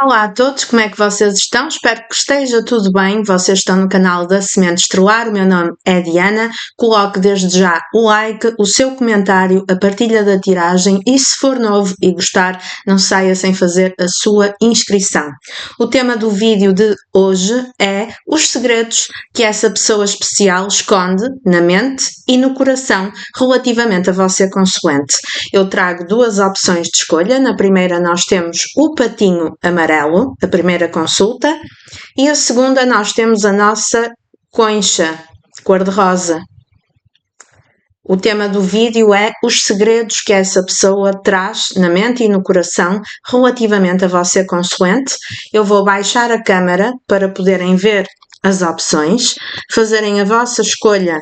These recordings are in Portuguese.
Olá a todos, como é que vocês estão? Espero que esteja tudo bem. Vocês estão no canal da Semente Estrelar. O meu nome é Diana. Coloque desde já o like, o seu comentário, a partilha da tiragem e, se for novo e gostar, não saia sem fazer a sua inscrição. O tema do vídeo de hoje é os segredos que essa pessoa especial esconde na mente e no coração relativamente à vossa consoante. Eu trago duas opções de escolha. Na primeira nós temos o patinho amarelo, a primeira consulta, e a segunda nós temos a nossa concha cor-de-rosa. O tema do vídeo é os segredos que essa pessoa traz na mente e no coração relativamente à vossa consoante. Eu vou baixar a câmera para poderem ver as opções, fazerem a vossa escolha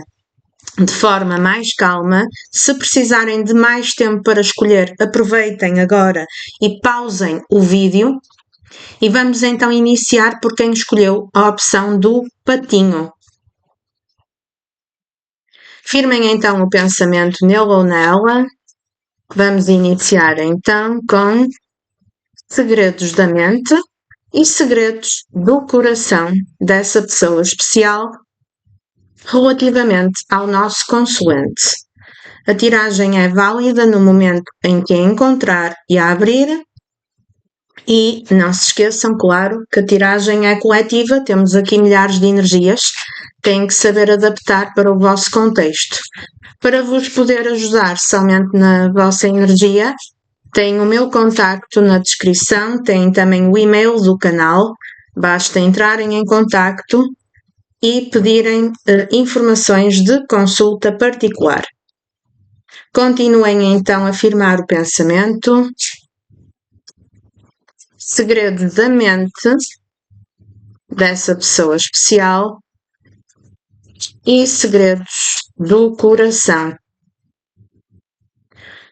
de forma mais calma. Se precisarem de mais tempo para escolher, aproveitem agora e pausem o vídeo. E vamos então iniciar por quem escolheu a opção do patinho. Firmem então o pensamento nele ou nela. Vamos iniciar então com segredos da mente e segredos do coração dessa pessoa especial relativamente ao nosso consoante. A tiragem é válida no momento em que a encontrar e a abrir. E não se esqueçam, claro, que a tiragem é coletiva, temos aqui milhares de energias, têm que saber adaptar para o vosso contexto. Para vos poder ajudar somente na vossa energia, tem o meu contacto na descrição, tem também o e-mail do canal, basta entrarem em contacto e pedirem informações de consulta particular. Continuem então a firmar o pensamento. Segredo da mente dessa pessoa especial e segredos do coração.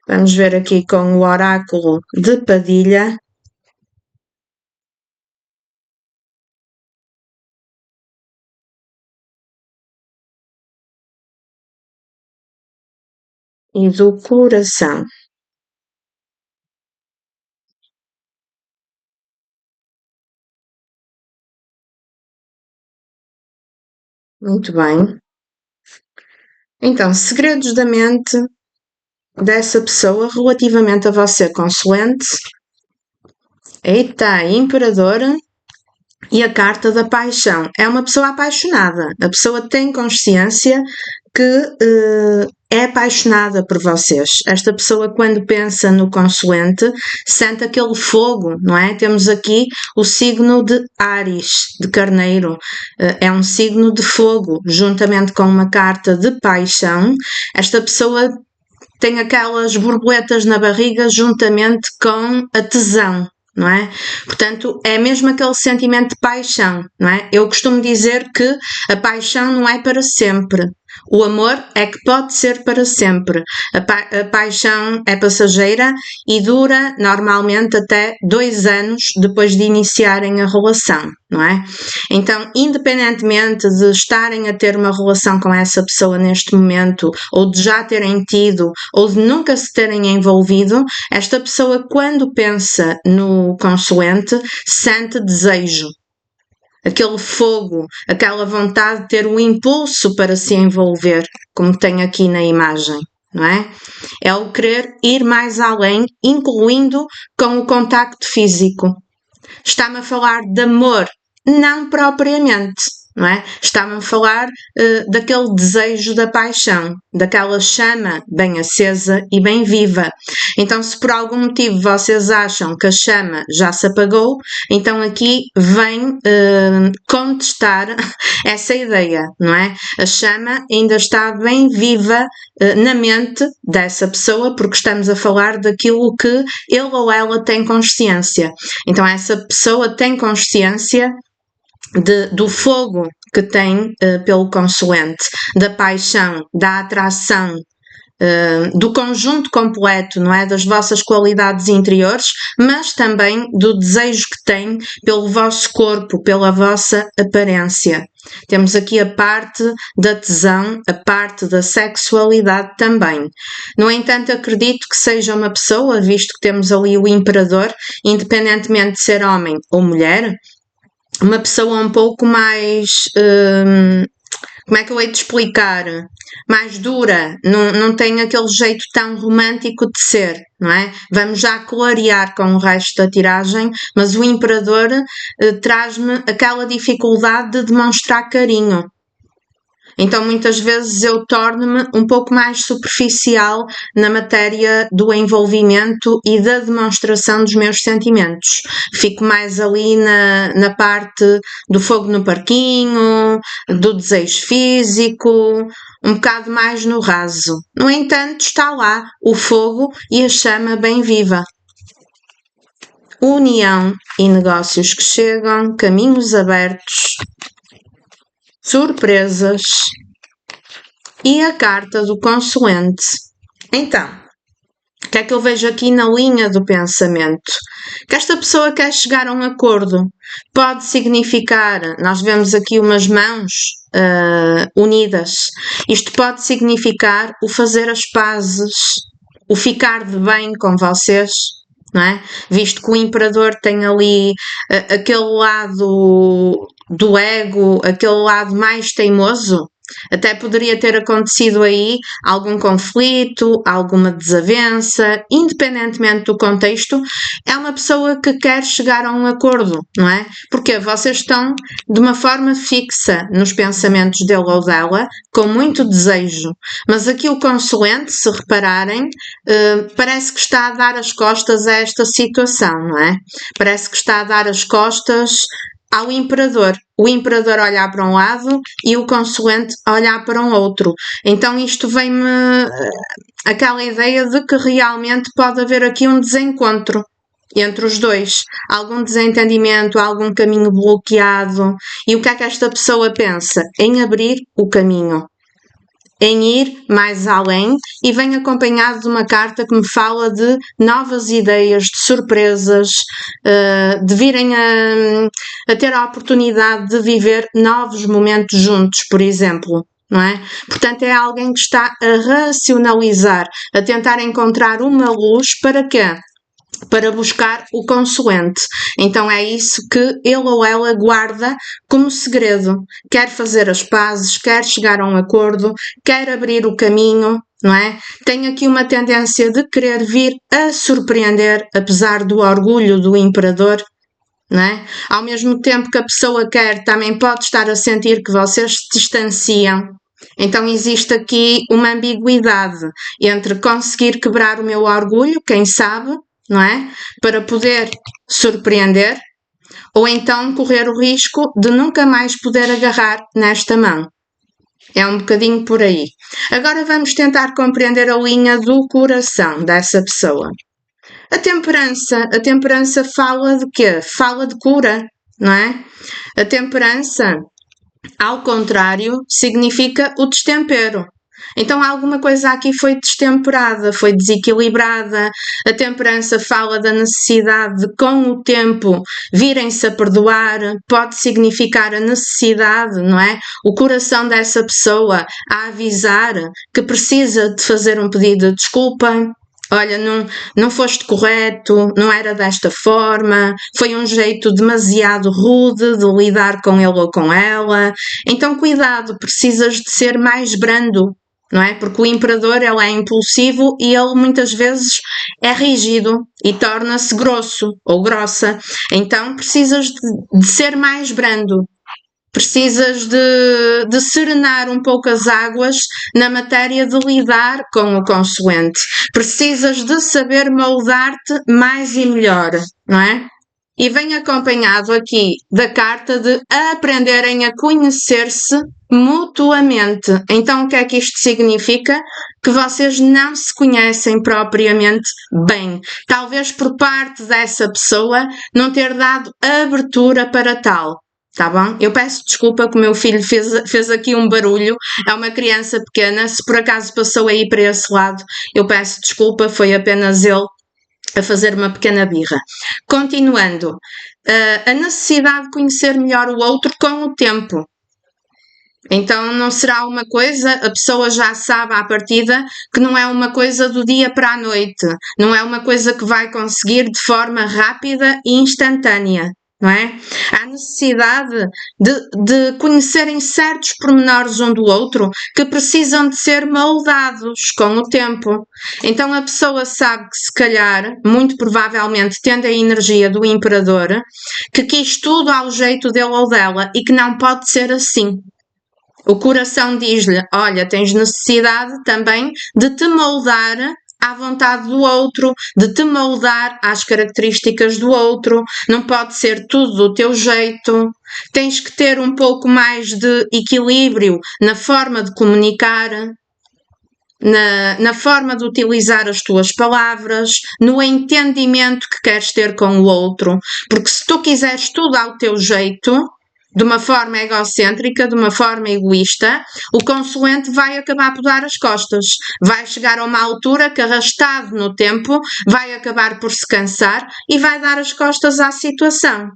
Vamos ver aqui com o oráculo de Padilha. E do coração. Muito bem. Então, segredos da mente dessa pessoa relativamente a você, consoante. Eita, Imperador e a carta da paixão. É uma pessoa apaixonada. A pessoa tem consciência que é apaixonada por vocês. Esta pessoa, quando pensa no consoante, sente aquele fogo, não é? Temos aqui o signo de Áries, de Carneiro. É um signo de fogo, juntamente com uma carta de paixão. Esta pessoa tem aquelas borboletas na barriga juntamente com a tesão, não é? Portanto, é mesmo aquele sentimento de paixão, não é? Eu costumo dizer que a paixão não é para sempre. O amor é que pode ser para sempre. A paixão é passageira e dura normalmente até 2 anos depois de iniciarem a relação, não é? Então, independentemente de estarem a ter uma relação com essa pessoa neste momento, ou de já terem tido, ou de nunca se terem envolvido, esta pessoa, quando pensa no consoante, sente desejo. Aquele fogo, aquela vontade de ter o impulso para se envolver, como tem aqui na imagem, não é? É o querer ir mais além, incluindo com o contacto físico. Está-me a falar de amor, não propriamente, não é? Está-me a falar daquele desejo da paixão, daquela chama bem acesa e bem viva. Então, se por algum motivo vocês acham que a chama já se apagou, então aqui vem contestar essa ideia, não é? A chama ainda está bem viva na mente dessa pessoa, porque estamos a falar daquilo que ele ou ela tem consciência. Então, essa pessoa tem consciência do fogo que tem pelo consoante, da paixão, da atração do conjunto completo, não é? Das vossas qualidades interiores, mas também do desejo que têm pelo vosso corpo, pela vossa aparência. Temos aqui a parte da tesão, a parte da sexualidade também. No entanto, acredito que seja uma pessoa, visto que temos ali o imperador, independentemente de ser homem ou mulher, uma pessoa um pouco mais, como é que eu hei de explicar? Mais dura, não tem aquele jeito tão romântico de ser, não é? Vamos já clarear com o resto da tiragem, mas o imperador traz-me aquela dificuldade de demonstrar carinho. Então, muitas vezes eu torno-me um pouco mais superficial na matéria do envolvimento e da demonstração dos meus sentimentos. Fico mais ali na parte do fogo no parquinho, do desejo físico, um bocado mais no raso. No entanto, está lá o fogo e a chama bem viva. União e negócios que chegam, caminhos abertos, surpresas e a carta do consulente. Então, o que é que eu vejo aqui na linha do pensamento? Que esta pessoa quer chegar a um acordo. Pode significar, nós vemos aqui umas mãos unidas. Isto pode significar o fazer as pazes, o ficar de bem com vocês, não é? Visto que o imperador tem ali aquele lado do ego, aquele lado mais teimoso, até poderia ter acontecido aí algum conflito, alguma desavença, independentemente do contexto, é uma pessoa que quer chegar a um acordo, não é? Porque vocês estão de uma forma fixa nos pensamentos dele ou dela, com muito desejo, mas aqui o consulente, se repararem, parece que está a dar as costas a esta situação, não é? Parece que está a dar as costas ao imperador. O imperador olhar para um lado e o consulente olhar para um outro. Então isto vem-me aquela ideia de que realmente pode haver aqui um desencontro entre os dois. Algum desentendimento, algum caminho bloqueado. E o que é que esta pessoa pensa? Em abrir o caminho. Em ir mais além, e vem acompanhado de uma carta que me fala de novas ideias, de surpresas, de virem a ter a oportunidade de viver novos momentos juntos, por exemplo. Não é? Portanto, é alguém que está a racionalizar, a tentar encontrar uma luz para quê? Para buscar o consulente. Então é isso que ele ou ela guarda como segredo. Quer fazer as pazes, quer chegar a um acordo, quer abrir o caminho, não é? Tem aqui uma tendência de querer vir a surpreender, apesar do orgulho do imperador, não é? Ao mesmo tempo que a pessoa quer, também pode estar a sentir que vocês se distanciam. Então existe aqui uma ambiguidade entre conseguir quebrar o meu orgulho, quem sabe, não é? Para poder surpreender, ou então correr o risco de nunca mais poder agarrar nesta mão. É um bocadinho por aí. Agora vamos tentar compreender a linha do coração dessa pessoa. A temperança fala de quê? Fala de cura, não é? A temperança, ao contrário, significa o destempero. Então alguma coisa aqui foi destemperada, foi desequilibrada. A temperança fala da necessidade de, com o tempo, virem-se a perdoar. Pode significar a necessidade, não é? O coração dessa pessoa a avisar que precisa de fazer um pedido de desculpa. Olha, não foste correto, não era desta forma, foi um jeito demasiado rude de lidar com ele ou com ela. Então cuidado, precisas de ser mais brando, não é? Porque o imperador, ele é impulsivo e ele muitas vezes é rígido e torna-se grosso ou grossa. Então precisas de ser mais brando. Precisas de serenar um pouco as águas na matéria de lidar com o consulente. Precisas de saber moldar-te mais e melhor, não é? E vem acompanhado aqui da carta de aprenderem a conhecer-se mutuamente. Então o que é que isto significa? Que vocês não se conhecem propriamente bem. Talvez por parte dessa pessoa não ter dado abertura para tal. Tá bom? Eu peço desculpa que o meu filho fez aqui um barulho, é uma criança pequena, se por acaso passou aí para esse lado, eu peço desculpa, foi apenas ele a fazer uma pequena birra. Continuando, a necessidade de conhecer melhor o outro com o tempo. Então não será uma coisa, a pessoa já sabe à partida que não é uma coisa do dia para a noite, não é uma coisa que vai conseguir de forma rápida e instantânea, não é? Há necessidade de conhecerem certos pormenores um do outro que precisam de ser moldados com o tempo. Então a pessoa sabe que se calhar, muito provavelmente tendo a energia do imperador, que quis tudo ao jeito dele ou dela e que não pode ser assim. O coração diz-lhe, olha, tens necessidade também de te moldar à vontade do outro, de te moldar às características do outro, não pode ser tudo do teu jeito, tens que ter um pouco mais de equilíbrio na forma de comunicar, na forma de utilizar as tuas palavras, no entendimento que queres ter com o outro, porque se tu quiseres tudo ao teu jeito, de uma forma egocêntrica, de uma forma egoísta, o consulente vai acabar por dar as costas. Vai chegar a uma altura que, arrastado no tempo, vai acabar por se cansar e vai dar as costas à situação.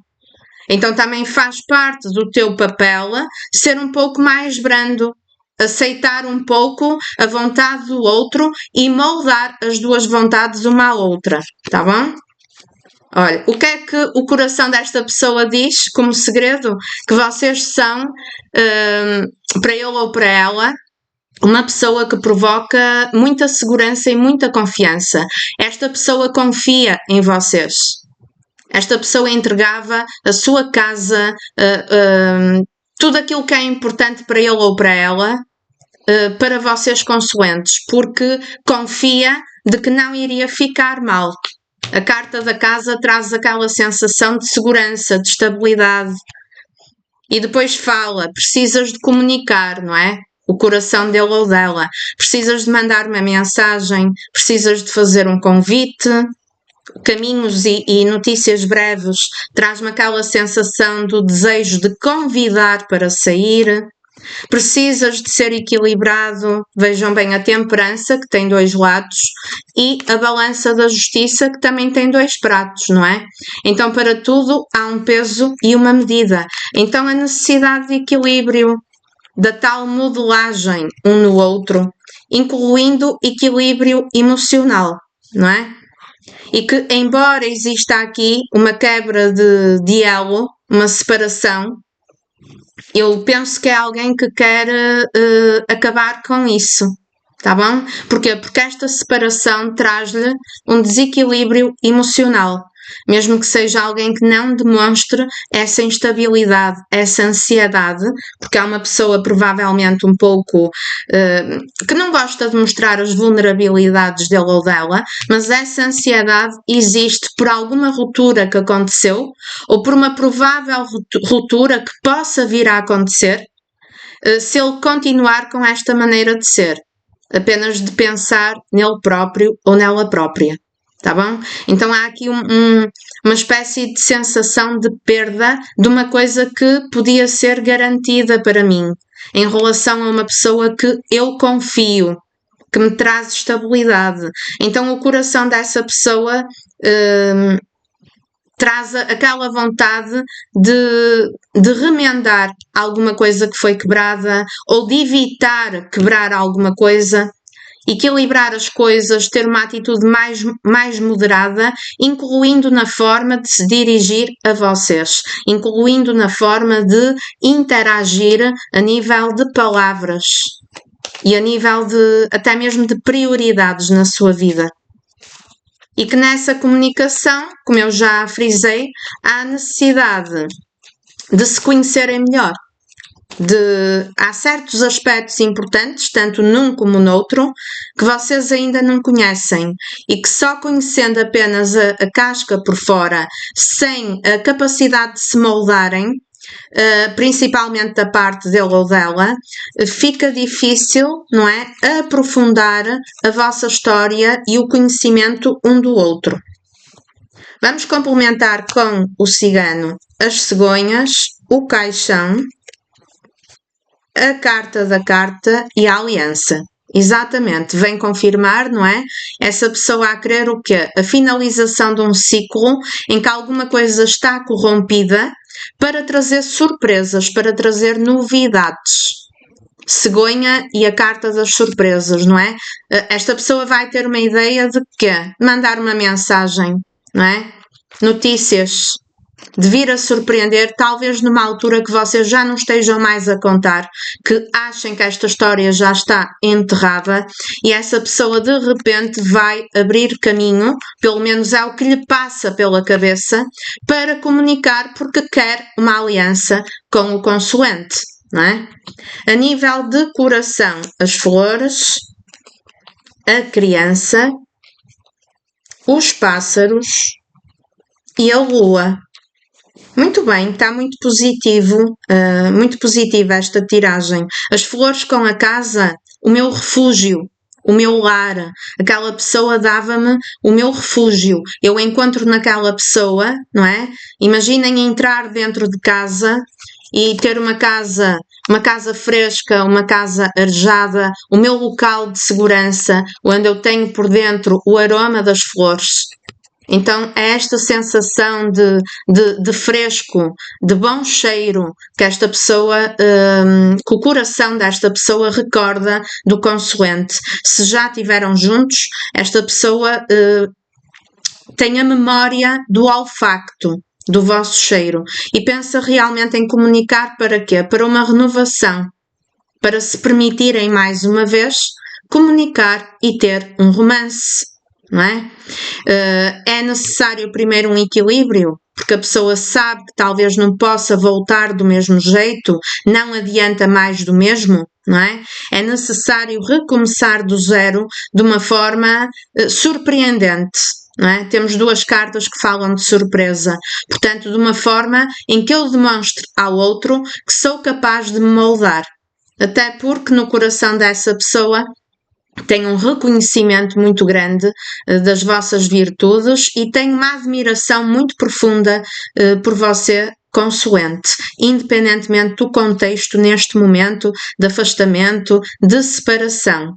Então também faz parte do teu papel ser um pouco mais brando, aceitar um pouco a vontade do outro e moldar as duas vontades uma à outra, tá bom? Olha, o que é que o coração desta pessoa diz como segredo? Que vocês são, para ele ou para ela, uma pessoa que provoca muita segurança e muita confiança. Esta pessoa confia em vocês. Esta pessoa entregava a sua casa, tudo aquilo que é importante para ele ou para ela, para vocês consulentes, porque confia de que não iria ficar mal. A carta da casa traz aquela sensação de segurança, de estabilidade. E depois fala, precisas de comunicar, não é? O coração dele ou dela. Precisas de mandar uma mensagem, precisas de fazer um convite. Caminhos e notícias breves traz-me aquela sensação do desejo de convidar para sair. Precisas de ser equilibrado, vejam bem a temperança, que tem dois lados, e a balança da justiça, que também tem dois pratos, não é? Então, para tudo há um peso e uma medida. Então, a necessidade de equilíbrio, da tal modelagem um no outro, incluindo equilíbrio emocional, não é? E que, embora exista aqui uma quebra de elo, uma separação, eu penso que é alguém que quer acabar com isso, tá bom? Porquê? Porque esta separação traz-lhe um desequilíbrio emocional, mesmo que seja alguém que não demonstre essa instabilidade, essa ansiedade, porque há uma pessoa provavelmente um pouco que não gosta de mostrar as vulnerabilidades dele ou dela, mas essa ansiedade existe por alguma ruptura que aconteceu ou por uma provável ruptura que possa vir a acontecer se ele continuar com esta maneira de ser, apenas de pensar nele próprio ou nela própria. Tá bom? Então há aqui uma espécie de sensação de perda de uma coisa que podia ser garantida para mim, em relação a uma pessoa que eu confio, que me traz estabilidade. Então o coração dessa pessoa traz aquela vontade de remendar alguma coisa que foi quebrada ou de evitar quebrar alguma coisa. Equilibrar as coisas, ter uma atitude mais moderada, incluindo na forma de se dirigir a vocês, incluindo na forma de interagir a nível de palavras e a nível de até mesmo de prioridades na sua vida. E que nessa comunicação, como eu já frisei, há necessidade de se conhecerem melhor. Há certos aspectos importantes, tanto num como noutro, que vocês ainda não conhecem e que só conhecendo apenas a casca por fora, sem a capacidade de se moldarem, principalmente da parte dele ou dela, fica difícil, não é, aprofundar a vossa história e o conhecimento um do outro. Vamos complementar com o cigano as cegonhas o caixão, a carta da carta e a aliança. Exatamente, vem confirmar, não é? Essa pessoa a querer o quê? A finalização de um ciclo em que alguma coisa está corrompida para trazer surpresas, para trazer novidades. Cegonha e a carta das surpresas, não é? Esta pessoa vai ter uma ideia de quê? Mandar uma mensagem, não é? Notícias, de vir a surpreender, talvez numa altura que vocês já não estejam mais a contar, que achem que esta história já está enterrada e essa pessoa de repente vai abrir caminho, pelo menos é o que lhe passa pela cabeça, para comunicar porque quer uma aliança com o consoante, não é? A nível de coração, as flores, a criança, os pássaros e a lua. Muito bem, está muito positiva esta tiragem. As flores com a casa, o meu refúgio, o meu lar. Aquela pessoa dava-me o meu refúgio. Eu encontro naquela pessoa, não é? Imaginem entrar dentro de casa e ter uma casa fresca, uma casa arejada, o meu local de segurança, onde eu tenho por dentro o aroma das flores. Então é esta sensação de fresco, de bom cheiro que esta pessoa, que o coração desta pessoa recorda do consoante. Se já estiveram juntos, esta pessoa tem a memória do olfacto do vosso cheiro e pensa realmente em comunicar para quê? Para uma renovação, para se permitirem mais uma vez comunicar e ter um romance. Não é? É necessário primeiro um equilíbrio, porque a pessoa sabe que talvez não possa voltar do mesmo jeito, não adianta mais do mesmo, não é? É necessário recomeçar do zero de uma forma surpreendente. Não é? Temos duas cartas que falam de surpresa, portanto, de uma forma em que eu demonstre ao outro que sou capaz de me moldar, até porque no coração dessa pessoa tem um reconhecimento muito grande das vossas virtudes e tem uma admiração muito profunda por você, consoante, independentemente do contexto neste momento de afastamento, de separação.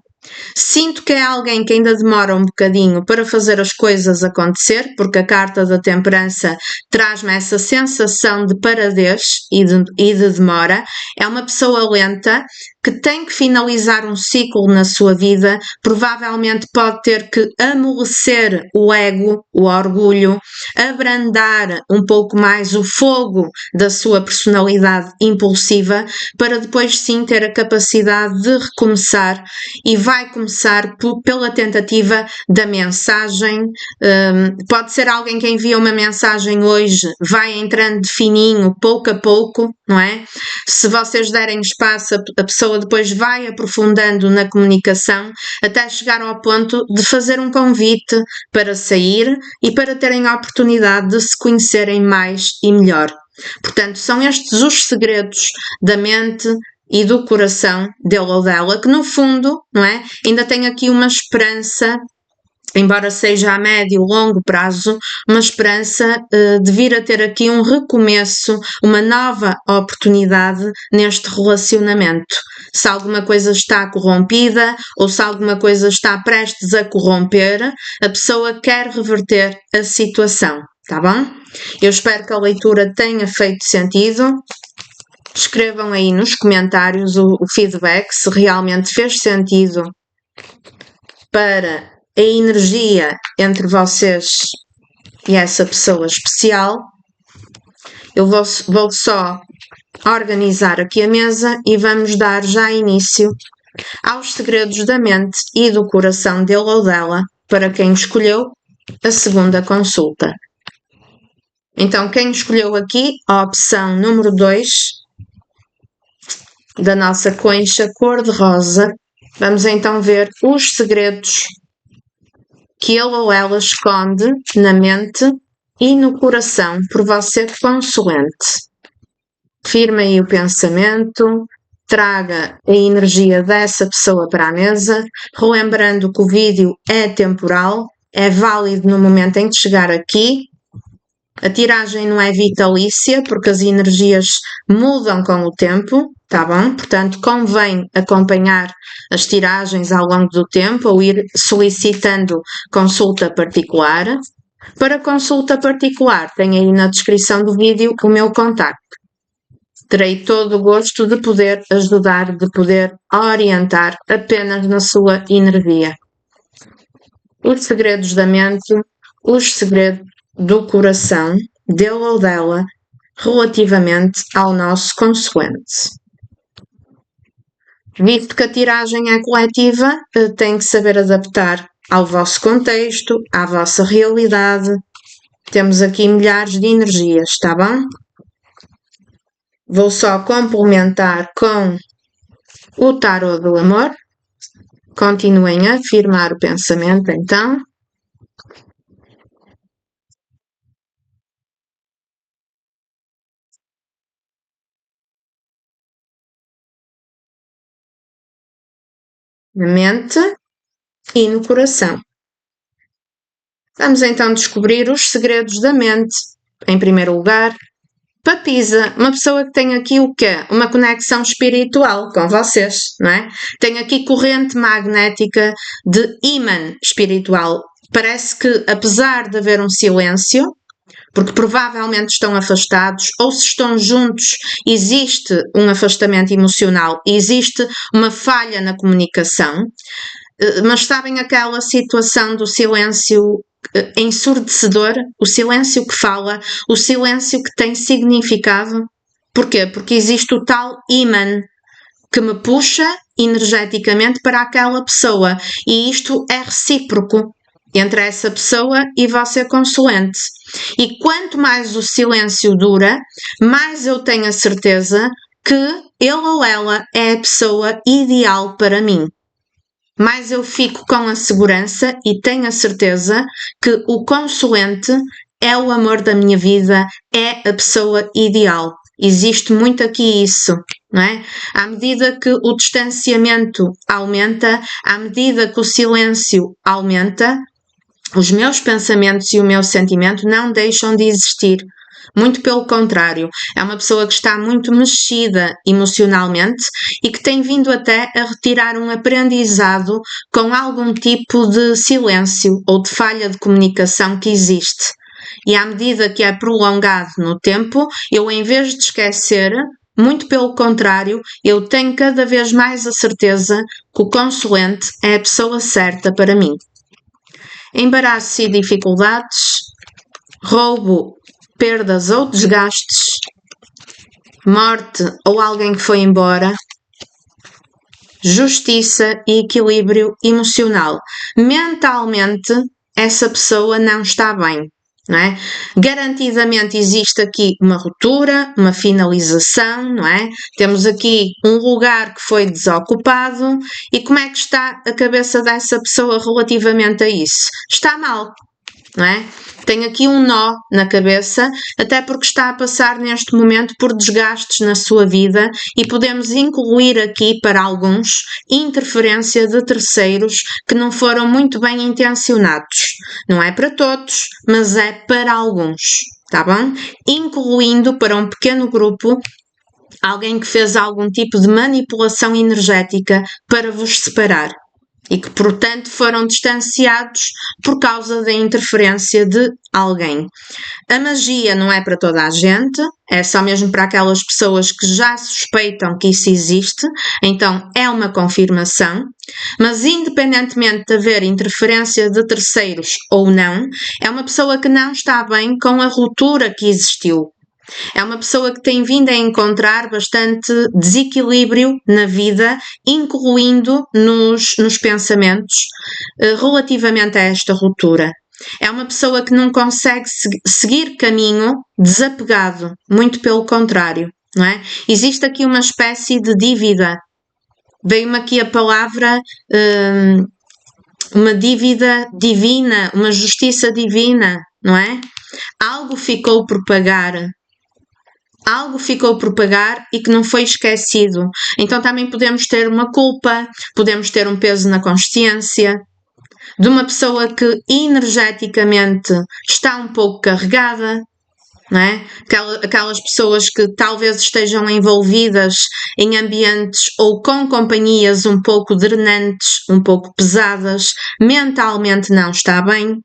Sinto que é alguém que ainda demora um bocadinho para fazer as coisas acontecer, porque a carta da temperança traz-me essa sensação de paradez e de demora. É uma pessoa lenta que tem que finalizar um ciclo na sua vida, provavelmente pode ter que amolecer o ego, o orgulho, abrandar um pouco mais o fogo da sua personalidade impulsiva, para depois sim ter a capacidade de recomeçar, e vai começar pela tentativa da mensagem. Pode ser alguém que envia uma mensagem hoje, vai entrando de fininho, pouco a pouco, não é? Se vocês derem espaço, a pessoa depois vai aprofundando na comunicação até chegar ao ponto de fazer um convite para sair e para terem a oportunidade de se conhecerem mais e melhor. Portanto, são estes os segredos da mente e do coração dele ou dela, que no fundo, não é? Ainda tem aqui uma esperança, embora seja a médio e longo prazo, uma esperança de vir a ter aqui um recomeço, uma nova oportunidade neste relacionamento. Se alguma coisa está corrompida ou se alguma coisa está prestes a corromper, a pessoa quer reverter a situação, tá bom? Eu espero que a leitura tenha feito sentido. Escrevam aí nos comentários o feedback, se realmente fez sentido para a energia entre vocês e essa pessoa especial. Eu vou só organizar aqui a mesa e vamos dar já início aos segredos da mente e do coração dele ou dela para quem escolheu a segunda consulta. Então, quem escolheu aqui a opção número 2 da nossa concha cor-de-rosa, vamos então ver os segredos que ele ou ela esconde na mente e no coração por você, consoante. Firme aí o pensamento, traga a energia dessa pessoa para a mesa, relembrando que o vídeo é temporal, é válido no momento em que chegar aqui, A tiragem não é vitalícia, porque as energias mudam com o tempo, tá bom? Portanto, convém acompanhar as tiragens ao longo do tempo ou ir solicitando consulta particular. Para consulta particular, tem aí na descrição do vídeo o meu contacto. Terei todo o gosto de poder ajudar, de poder orientar apenas na sua energia. Os segredos da mente, os segredos do coração, dele ou dela, relativamente ao nosso consoante. Visto que a tiragem é coletiva, tem que saber adaptar ao vosso contexto, à vossa realidade. Temos aqui milhares de energias, está bom? Vou só complementar com o tarô do amor. Continuem a afirmar o pensamento, então. Na mente e no coração. Vamos então descobrir os segredos da mente. Em primeiro lugar, Papisa, uma pessoa que tem aqui o quê? Uma conexão espiritual com vocês, não é? Tem aqui corrente magnética de ímã espiritual. Parece que, apesar de haver um silêncio, porque provavelmente estão afastados, ou se estão juntos, existe um afastamento emocional, existe uma falha na comunicação, mas sabem aquela situação do silêncio ensurdecedor, o silêncio que fala, o silêncio que tem significado? Porquê? Porque existe o tal ímã que me puxa energeticamente para aquela pessoa e isto é recíproco entre essa pessoa e você consoante. E quanto mais o silêncio dura, mais eu tenho a certeza que ele ou ela é a pessoa ideal para mim. Mais eu fico com a segurança e tenho a certeza que o consoante é o amor da minha vida, é a pessoa ideal. Existe muito aqui isso, não é? À medida que o distanciamento aumenta, à medida que o silêncio aumenta, os meus pensamentos e o meu sentimento não deixam de existir. Muito pelo contrário, é uma pessoa que está muito mexida emocionalmente e que tem vindo até a retirar um aprendizado com algum tipo de silêncio ou de falha de comunicação que existe. E à medida que é prolongado no tempo, eu, em vez de esquecer, muito pelo contrário, eu tenho cada vez mais a certeza que o consulente é a pessoa certa para mim. Embaraços e dificuldades, roubo, perdas ou desgastes, morte ou alguém que foi embora, justiça e equilíbrio emocional. Mentalmente, essa pessoa não está bem, não é? Garantidamente existe aqui uma ruptura, uma finalização, não é? Temos aqui um lugar que foi desocupado e como é que está a cabeça dessa pessoa relativamente a isso? Está mal, não é? Tem aqui um nó na cabeça, até porque está a passar neste momento por desgastes na sua vida e podemos incluir aqui, para alguns, interferência de terceiros que não foram muito bem intencionados. Não é para todos, mas é para alguns, tá bom? Incluindo para um pequeno grupo alguém que fez algum tipo de manipulação energética para vos separar. E que, portanto, foram distanciados por causa da interferência de alguém. A magia não é para toda a gente, é só mesmo para aquelas pessoas que já suspeitam que isso existe, então é uma confirmação, mas independentemente de haver interferência de terceiros ou não, é uma pessoa que não está bem com a ruptura que existiu. É uma pessoa que tem vindo a encontrar bastante desequilíbrio na vida, incluindo nos pensamentos, relativamente a esta ruptura. É uma pessoa que não consegue seguir caminho desapegado, muito pelo contrário, não é? Existe aqui uma espécie de dívida. Veio-me aqui a palavra uma dívida divina, uma justiça divina, não é? Algo ficou por pagar. Algo ficou por pagar e que não foi esquecido. Então também podemos ter uma culpa, podemos ter um peso na consciência de uma pessoa que energeticamente está um pouco carregada, não é? Aquelas pessoas que talvez estejam envolvidas em ambientes ou com companhias um pouco drenantes, um pouco pesadas, mentalmente não está bem.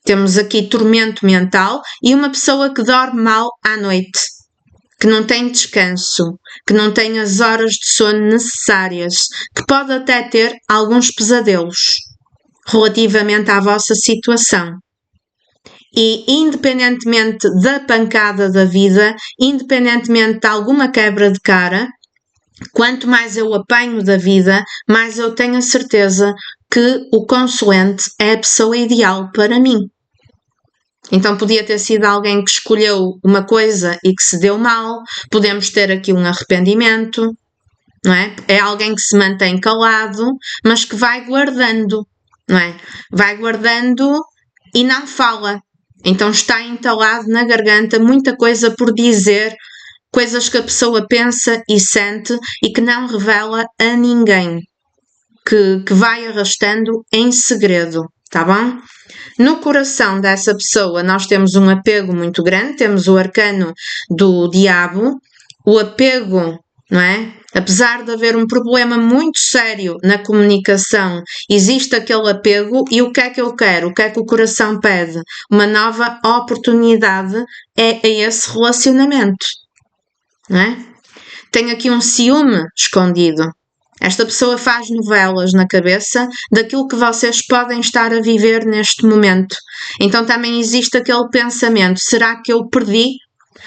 Temos aqui tormento mental e uma pessoa que dorme mal à noite, que não tem descanso, que não tem as horas de sono necessárias, que pode até ter alguns pesadelos relativamente à vossa situação. E independentemente da pancada da vida, independentemente de alguma quebra de cara, quanto mais eu apanho da vida, mais eu tenho a certeza que o consulente é a pessoa ideal para mim. Então podia ter sido alguém que escolheu uma coisa e que se deu mal, podemos ter aqui um arrependimento, não é? É alguém que se mantém calado, mas que vai guardando, não é? Vai guardando e não fala. Então está entalado na garganta muita coisa por dizer, coisas que a pessoa pensa e sente e que não revela a ninguém, que vai arrastando em segredo, tá bom? No coração dessa pessoa nós temos um apego muito grande, temos o arcano do diabo, o apego, não é? Apesar de haver um problema muito sério na comunicação, existe aquele apego e o que é que eu quero? O que é que o coração pede? Uma nova oportunidade a esse relacionamento, não é? Tem aqui um ciúme escondido. Esta pessoa faz novelas na cabeça daquilo que vocês podem estar a viver neste momento. Então também existe aquele pensamento, será que eu perdi?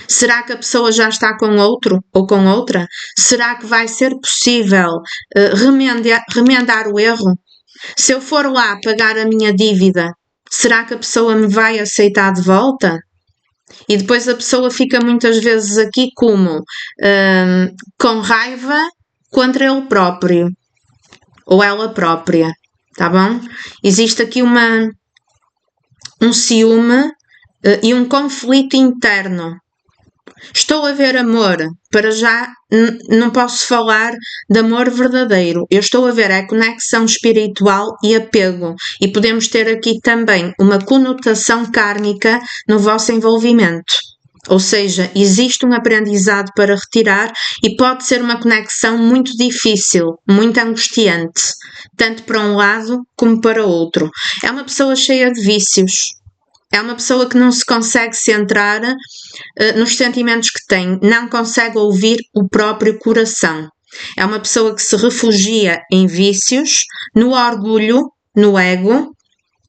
Será que a pessoa já está com outro ou com outra? Será que vai ser possível remendar o erro? Se eu for lá pagar a minha dívida, será que a pessoa me vai aceitar de volta? E depois a pessoa fica muitas vezes aqui como com raiva contra ele próprio ou ela própria, tá bom? Existe aqui um ciúme e um conflito interno. Estou a ver amor, para já não posso falar de amor verdadeiro. Eu estou a ver a conexão espiritual e apego. E podemos ter aqui também uma conotação kármica no vosso envolvimento. Ou seja, existe um aprendizado para retirar e pode ser uma conexão muito difícil, muito angustiante, tanto para um lado como para o outro. É uma pessoa cheia de vícios. É uma pessoa que não se consegue centrar nos sentimentos que tem, não consegue ouvir o próprio coração. É uma pessoa que se refugia em vícios, no orgulho, no ego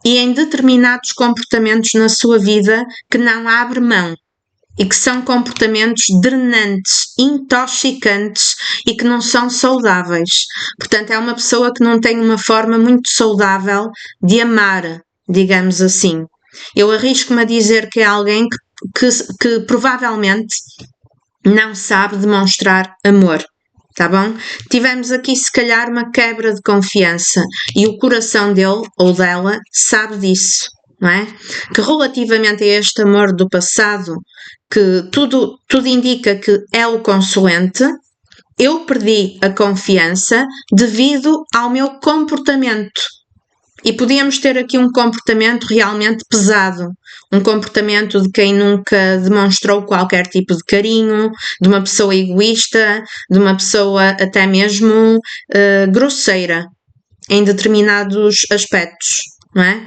e em determinados comportamentos na sua vida que não abre mão e que são comportamentos drenantes, intoxicantes e que não são saudáveis. Portanto, é uma pessoa que não tem uma forma muito saudável de amar, digamos assim. Eu arrisco-me a dizer que é alguém que provavelmente não sabe demonstrar amor, tá bom? Tivemos aqui se calhar uma quebra de confiança e o coração dele ou dela sabe disso, não é? Que relativamente a este amor do passado, que tudo indica que é o consulente, eu perdi a confiança devido ao meu comportamento. E podíamos ter aqui um comportamento realmente pesado, um comportamento de quem nunca demonstrou qualquer tipo de carinho, de uma pessoa egoísta, de uma pessoa até mesmo grosseira em determinados aspectos, não é?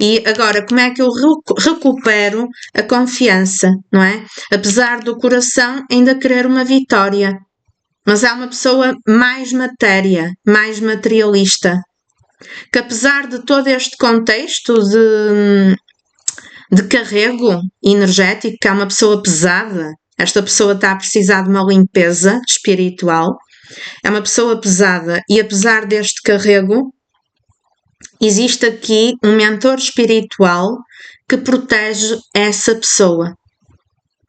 E agora, como é que eu recupero a confiança, não é? Apesar do coração ainda querer uma vitória, mas é uma pessoa mais matéria, mais materialista, que apesar de todo este contexto de carrego energético, que é uma pessoa pesada, esta pessoa está a precisar de uma limpeza espiritual, é uma pessoa pesada e apesar deste carrego, existe aqui um mentor espiritual que protege essa pessoa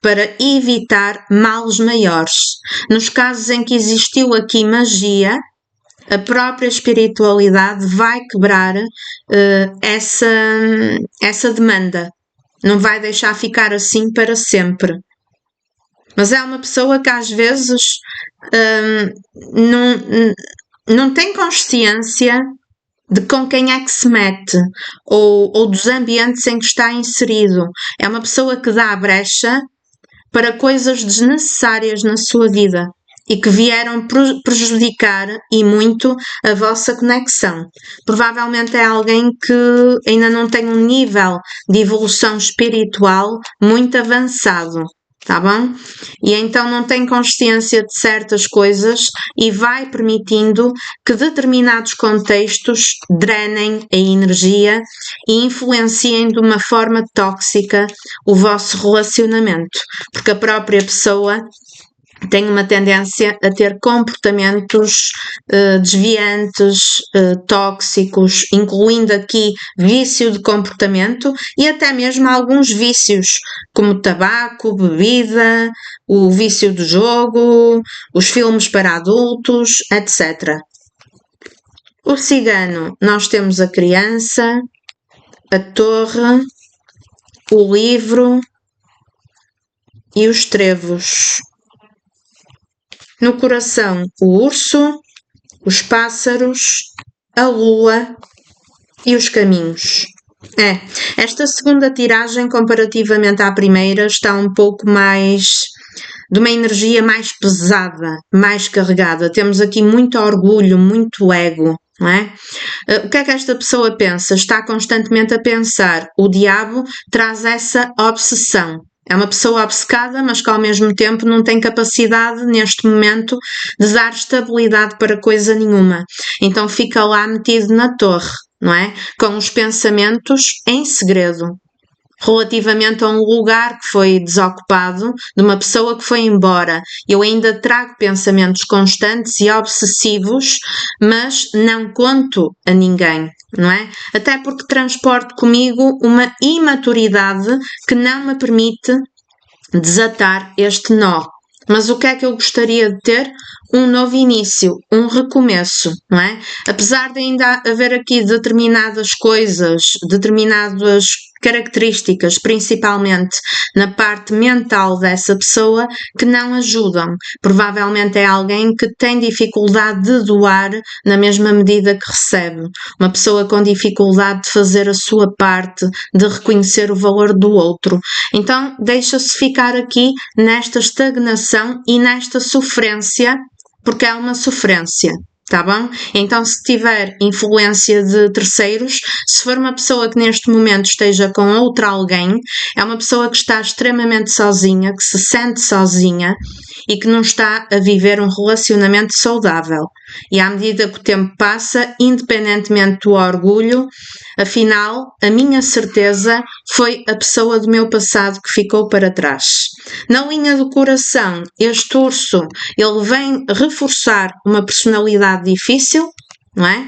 para evitar males maiores. Nos casos em que existiu aqui magia, a própria espiritualidade vai quebrar essa demanda. Não vai deixar ficar assim para sempre. Mas é uma pessoa que às vezes não tem consciência de com quem é que se mete ou dos ambientes em que está inserido. É uma pessoa que dá brecha para coisas desnecessárias na sua vida e que vieram prejudicar e muito a vossa conexão. Provavelmente é alguém que ainda não tem um nível de evolução espiritual muito avançado, tá bom? E então não tem consciência de certas coisas e vai permitindo que determinados contextos drenem a energia e influenciem de uma forma tóxica o vosso relacionamento, porque a própria pessoa tem uma tendência a ter comportamentos desviantes, tóxicos, incluindo aqui vício de comportamento e até mesmo alguns vícios, como tabaco, bebida, o vício do jogo, os filmes para adultos, etc. O cigano, nós temos a criança, a torre, o livro e os trevos. No coração, o urso, os pássaros, a lua e os caminhos. Esta segunda tiragem, comparativamente à primeira, está um pouco mais de uma energia mais pesada, mais carregada. Temos aqui muito orgulho, muito ego, não é? O que é que esta pessoa pensa? Está constantemente a pensar. O diabo traz essa obsessão. É uma pessoa obcecada, mas que ao mesmo tempo não tem capacidade, neste momento, de dar estabilidade para coisa nenhuma. Então fica lá metido na torre, não é? Com os pensamentos em segredo, relativamente a um lugar que foi desocupado, de uma pessoa que foi embora. Eu ainda trago pensamentos constantes e obsessivos, mas não conto a ninguém, não é? Até porque transporto comigo uma imaturidade que não me permite desatar este nó. Mas o que é que eu gostaria de ter? Um novo início, um recomeço, não é? Apesar de ainda haver aqui determinadas coisas, determinadas características, principalmente na parte mental dessa pessoa, que não ajudam. Provavelmente é alguém que tem dificuldade de doar na mesma medida que recebe. Uma pessoa com dificuldade de fazer a sua parte, de reconhecer o valor do outro. Então, deixa-se ficar aqui nesta estagnação e nesta sofrência, porque é uma sofrência. Tá bom? Então, se tiver influência de terceiros, se for uma pessoa que neste momento esteja com outra alguém, é uma pessoa que está extremamente sozinha, que se sente sozinha e que não está a viver um relacionamento saudável. E à medida que o tempo passa, independentemente do orgulho, afinal, a minha certeza foi a pessoa do meu passado que ficou para trás. Na linha do coração, este urso, ele vem reforçar uma personalidade difícil, não é?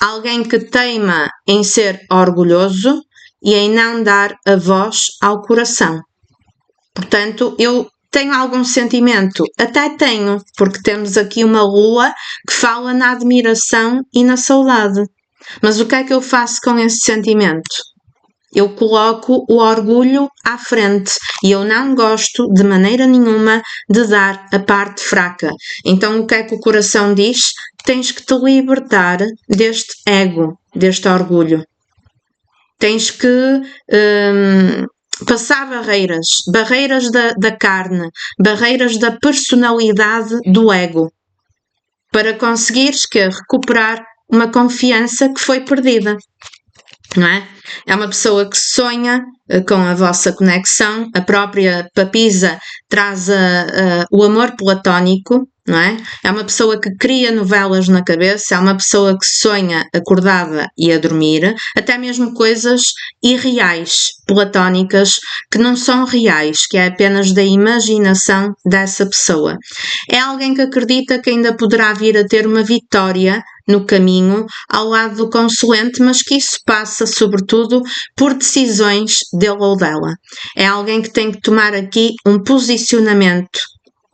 Alguém que teima em ser orgulhoso e em não dar a voz ao coração. Portanto, eu tenho algum sentimento? Até tenho, porque temos aqui uma lua que fala na admiração e na saudade. Mas o que é que eu faço com esse sentimento? Eu coloco o orgulho à frente e eu não gosto de maneira nenhuma de dar a parte fraca. Então o que é que o coração diz? Tens que te libertar deste ego, deste orgulho. Tens que passar barreiras da carne, barreiras da personalidade do ego, para conseguires recuperar uma confiança que foi perdida. Não é? É uma pessoa que sonha com a vossa conexão. A própria papisa traz o amor platónico, não é? É uma pessoa que cria novelas na cabeça, é uma pessoa que sonha acordada e a dormir, até mesmo coisas irreais, platónicas, que não são reais, que é apenas da imaginação dessa pessoa. É alguém que acredita que ainda poderá vir a ter uma vitória no caminho ao lado do consulente, mas que isso passa sobretudo por decisões dele ou dela. É alguém que tem que tomar aqui um posicionamento,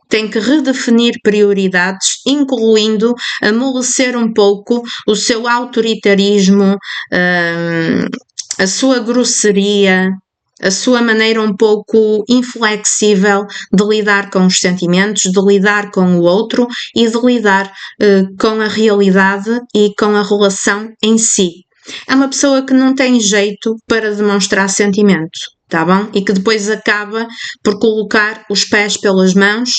tem que redefinir prioridades, incluindo amolecer um pouco o seu autoritarismo, a sua grosseria, a sua maneira um pouco inflexível de lidar com os sentimentos, de lidar com o outro e de lidar com a realidade e com a relação em si. É uma pessoa que não tem jeito para demonstrar sentimento, tá bom? E que depois acaba por colocar os pés pelas mãos,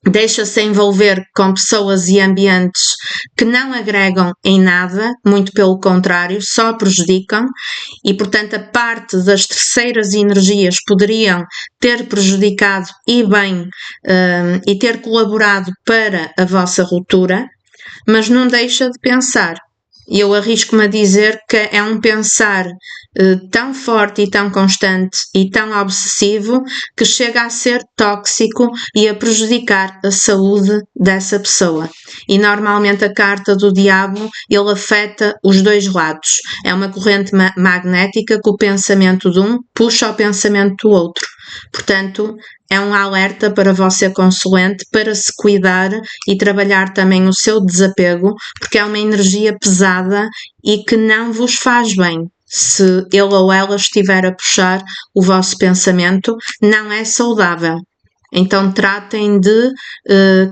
deixa-se envolver com pessoas e ambientes que não agregam em nada, muito pelo contrário, só prejudicam, e portanto a parte das terceiras energias poderiam ter prejudicado e bem e ter colaborado para a vossa ruptura, mas não deixa de pensar. Eu arrisco-me a dizer que é um pensar tão forte e tão constante e tão obsessivo que chega a ser tóxico e a prejudicar a saúde dessa pessoa. E normalmente a carta do diabo, ele afeta os dois lados. É uma corrente magnética que o pensamento de um puxa o pensamento do outro. Portanto, é um alerta para você consulente para se cuidar e trabalhar também o seu desapego, porque é uma energia pesada e que não vos faz bem. Se ele ou ela estiver a puxar o vosso pensamento, não é saudável. Então tratem de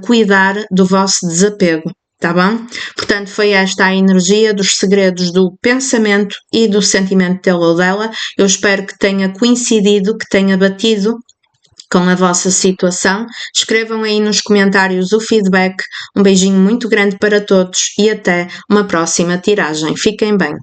cuidar do vosso desapego. Tá bom? Portanto, foi esta a energia dos segredos do pensamento e do sentimento dele ou dela. Eu espero que tenha coincidido, que tenha batido com a vossa situação. Escrevam aí nos comentários o feedback. Um beijinho muito grande para todos e até uma próxima tiragem. Fiquem bem.